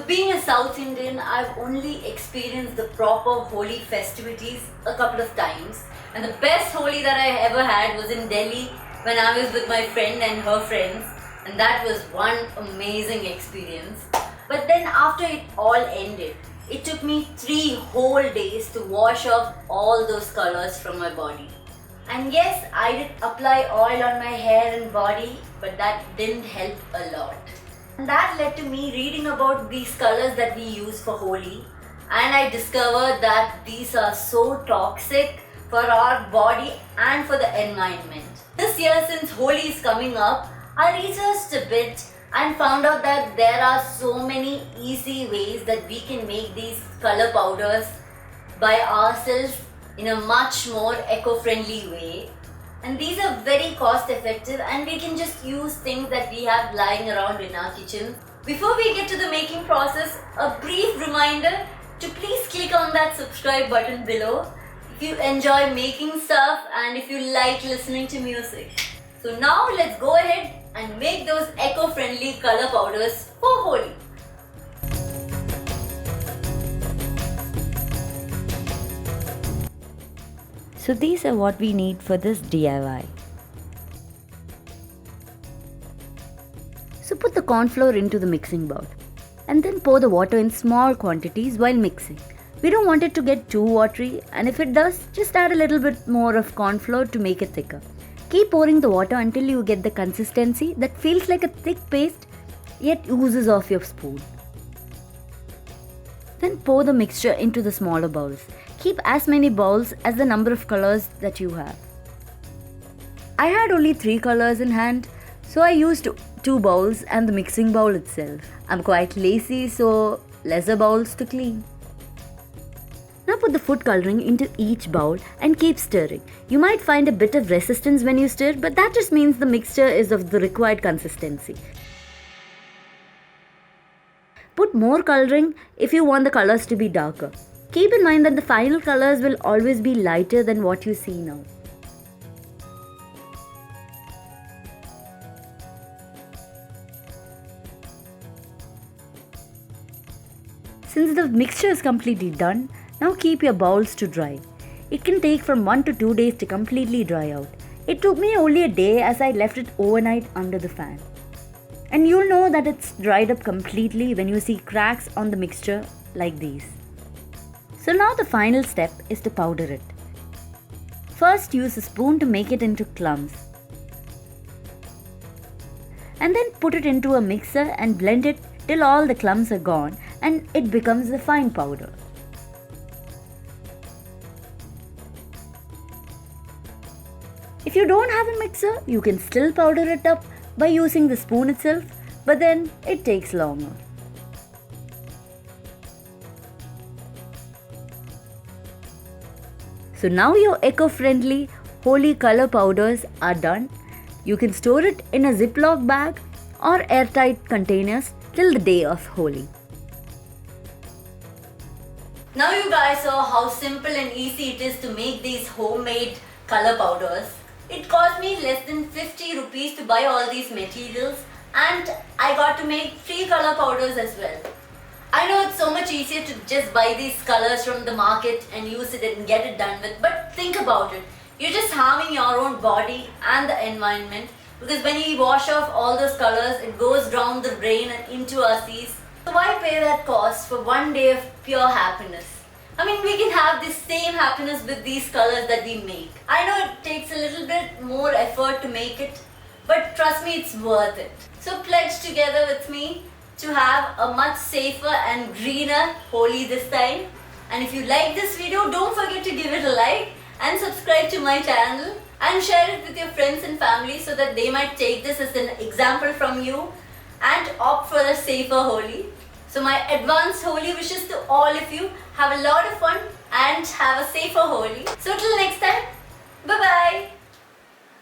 being a South Indian, I've only experienced the proper Holi festivities a couple of times. And the best Holi that I ever had was in Delhi when I was with my friend and her friends. And that was one amazing experience. But then after it all ended, it took me 3 whole days to wash off all those colors from my body. And yes, I did apply oil on my hair and body, but that didn't help a lot. And that led to me reading about these colors that we use for Holi, and I discovered that these are so toxic for our body and for the environment. This year, since Holi is coming up, I researched a bit and found out that there are so many easy ways that we can make these color powders by ourselves in a much more eco-friendly way. And these are very cost effective, and we can just use things that we have lying around in our kitchen. Before we get to the making process, a brief reminder to please click on that subscribe button below if you enjoy making stuff and if you like listening to music. So now let's go ahead and make those eco-friendly color powders for Holi. So these are what we need for this DIY. So put the corn flour into the mixing bowl and then pour the water in small quantities while mixing. We don't want it to get too watery, and if it does, just add a little bit more of corn flour to make it thicker. Keep pouring the water until you get the consistency that feels like a thick paste yet oozes off your spoon. Then pour the mixture into the smaller bowls. Keep as many bowls as the number of colors that you have. I had only 3 colors in hand, so I used 2 bowls and the mixing bowl itself. I'm quite lazy, so lesser bowls to clean. Now put the food coloring into each bowl and keep stirring. You might find a bit of resistance when you stir, but that just means the mixture is of the required consistency. Put more coloring if you want the colors to be darker. Keep in mind that the final colors will always be lighter than what you see now. Since the mixture is completely done, now keep your bowls to dry. It can take from 1 to 2 days to completely dry out. It took me only a day as I left it overnight under the fan. And you'll know that it's dried up completely when you see cracks on the mixture like these. So now the final step is to powder it. First, use a spoon to make it into clumps. And then put it into a mixer and blend it till all the clumps are gone and it becomes a fine powder. If you don't have a mixer, you can still powder it up by using the spoon itself, but then it takes longer. So now your eco-friendly Holi color powders are done. You can store it in a Ziploc bag or airtight containers till the day of Holi. Now you guys saw how simple and easy it is to make these homemade color powders. It cost me less than 50 rupees to buy all these materials, and I got to make 3 color powders as well. I know it's so much easier to just buy these colors from the market and use it and get it done with, but think about it. You're just harming your own body and the environment, because when you wash off all those colors, it goes down the drain and into our seas. So why pay that cost for 1 day of pure happiness? I mean, we can have the same happiness with these colors that we make. I know it takes a little bit more effort to make it, but trust me, it's worth it. So pledge together with me to have a much safer and greener Holi this time. And if you like this video, don't forget to give it a like and subscribe to my channel and share it with your friends and family so that they might take this as an example from you and opt for a safer Holi. So my advanced Holi wishes to all of you. Have a lot of fun and have a safer Holi. So till next time, bye bye.